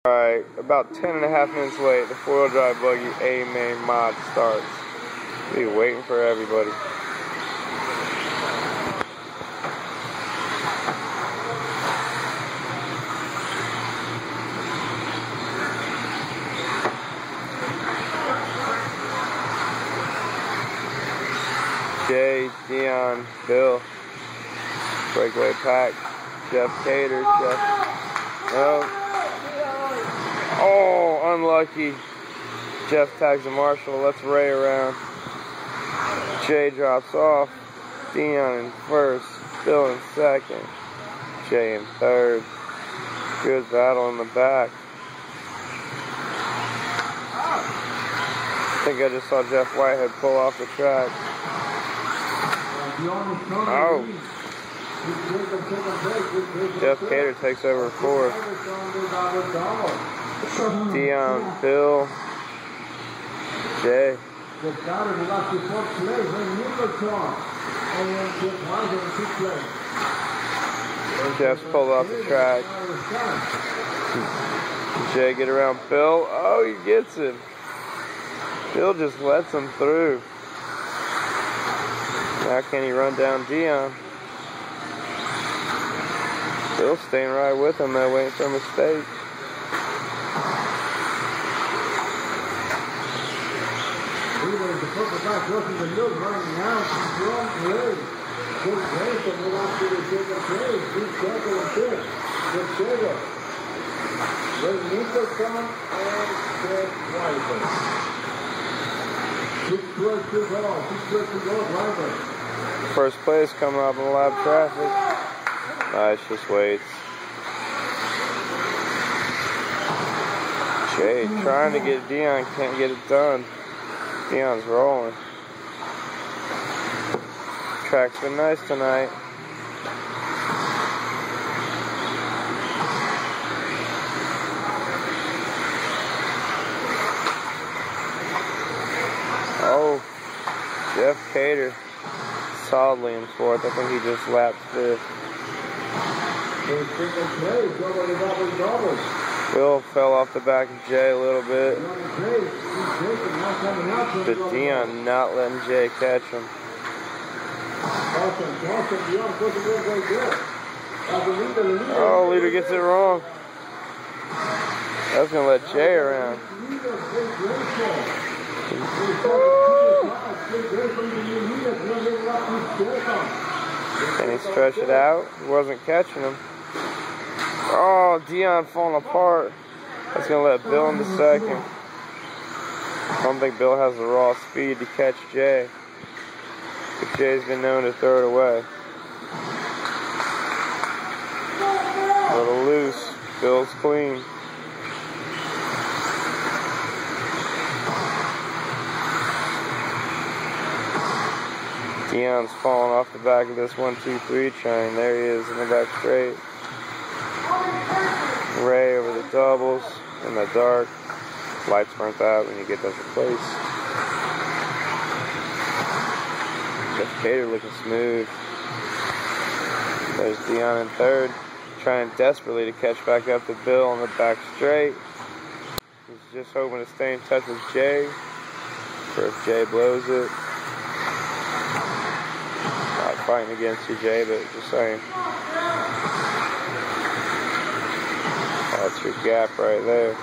Alright, about 10.5 minutes late, the 4-wheel drive buggy A-Main mod starts. Be waiting for everybody. Jay, Dion, Bill, Breakaway Pack, Jeff Cater, oh, unlucky. Jeff tags the marshal, lets Ray around. Jay drops off. Dion in first, Bill in second, Jay in third. Good battle in the back. I think I just saw Jeff Whitehead pull off the track. Oh. Jeff Cater takes over fourth. Dion, Bill, Jay. Jeff's pulled off the track. Jay get around Bill. Oh, he gets him. Bill just lets him through. Now can he run down Dion? Bill's staying right with him though, waiting for a mistake. First place coming up in the lap traffic. Nice, just waits. Jay trying to get Dion, can't get it done. Dion's rolling. Track's been nice tonight. Oh, Jeff Cater solidly in fourth. I think he just lapped fifth. Bill fell off the back of Jay a little bit, but Dion not letting Jay catch him. Oh, leader gets it wrong. That's gonna let Jay around. Can he stretch it out? He wasn't catching him. Oh, Dion falling apart. That's going to let Bill in the second. I don't think Bill has the raw speed to catch Jay. But Jay's been known to throw it away. A little loose. Bill's clean. Dion's falling off the back of this 1-2-3 train. There he is in the back straight. Ray over the doubles in the dark. Lights burnt out when you get those replaced. Jeff Cater looking smooth. There's Dion in third, trying desperately to catch back up to Bill on the back straight. He's just hoping to stay in touch with Jay for if Jay blows it. Not fighting against you, Jay, but just saying. That's your gap right there.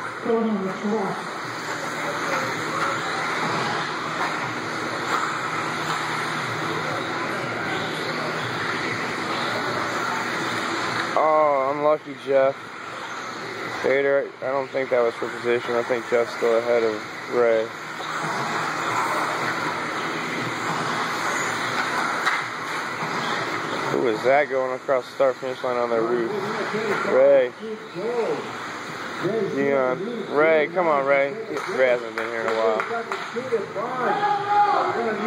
Oh, unlucky Jeff. Cater, I don't think that was for position. I think Jeff's still ahead of Ray. Who is that going across the start-finish line on their roof? Ray. Dion. Ray, come on, Ray. Ray hasn't been here in a while.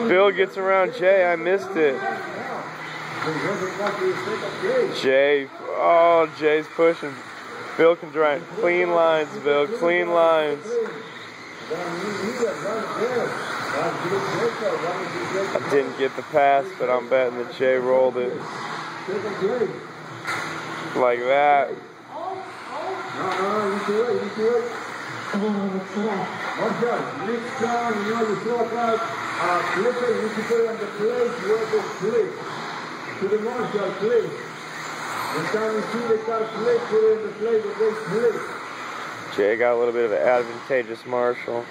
Bill gets around Jay. I missed it. Jay. Oh, Jay's pushing. Bill can drive. Clean lines, Bill. Clean lines. I didn't get the pass, but I'm betting that Jay rolled it. Like that. you can wait, you can wait. Marshall, next time, you know, you throw it out, flip it, you can put it on the place where it flip. To the Marshall, flip. Next time you see the car flip, put it in the place where they flip. Jay got a little bit of an advantageous Marshall.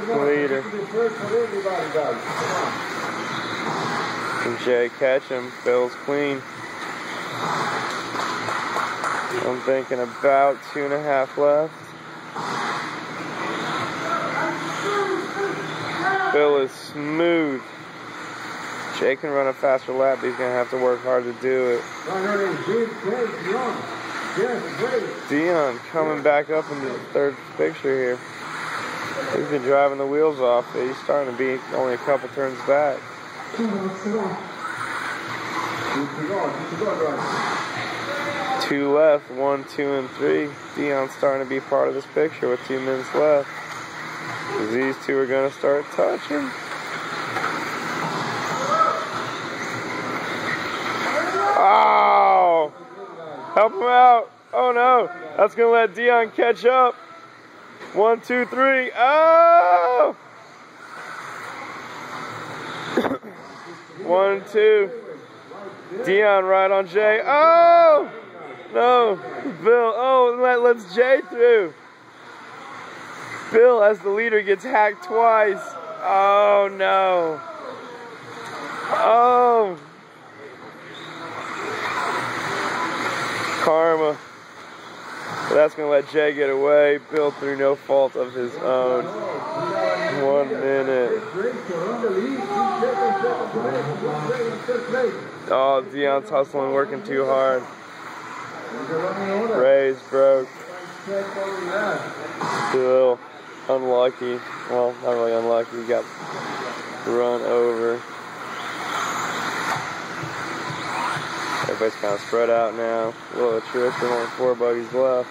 Leader. Can Jay catch him? Bill's clean. I'm thinking about 2.5 left. Bill is smooth. Jay can run a faster lap, but he's going to have to work hard to do it. Dion coming back up into the third picture here. He's been driving the wheels off. He's starting to be only a couple turns back. 2 left, 1, 2, and 3. Dion's starting to be part of this picture with 2 minutes left. These two are going to start touching. Oh! Help him out. Oh no. That's going to let Dion catch up. 1, 2, 3. Oh! 1, 2. Dion right on Jay. Oh! No. Bill. Oh, and that lets Jay through. Bill, as the leader, gets hacked twice. Oh, no. Oh. Karma. But that's going to let Jay get away. Bill through no fault of his own. 1 minute. Oh, Dion's hustling, working too hard. Ray's broke. Bill, unlucky. Well, not really unlucky. He got run over. Everybody's kind of spread out now. A little attrition, only 4 buggies left.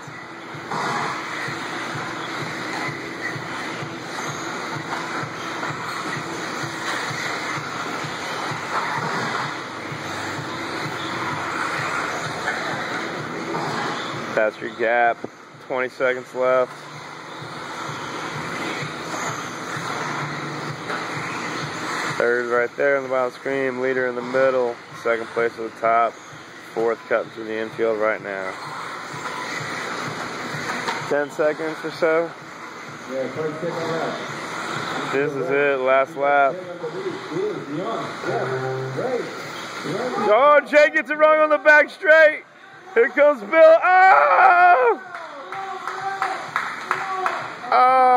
That's your gap. 20 seconds left. Third right there on the bottom screen. Leader in the middle. Second place at the top. Fourth cutting through the infield right now. 10 seconds or so. Yeah, 30 seconds left. This is it. Last lap. Oh, Jay gets it wrong on the back straight. Here comes Bill. Oh! Oh!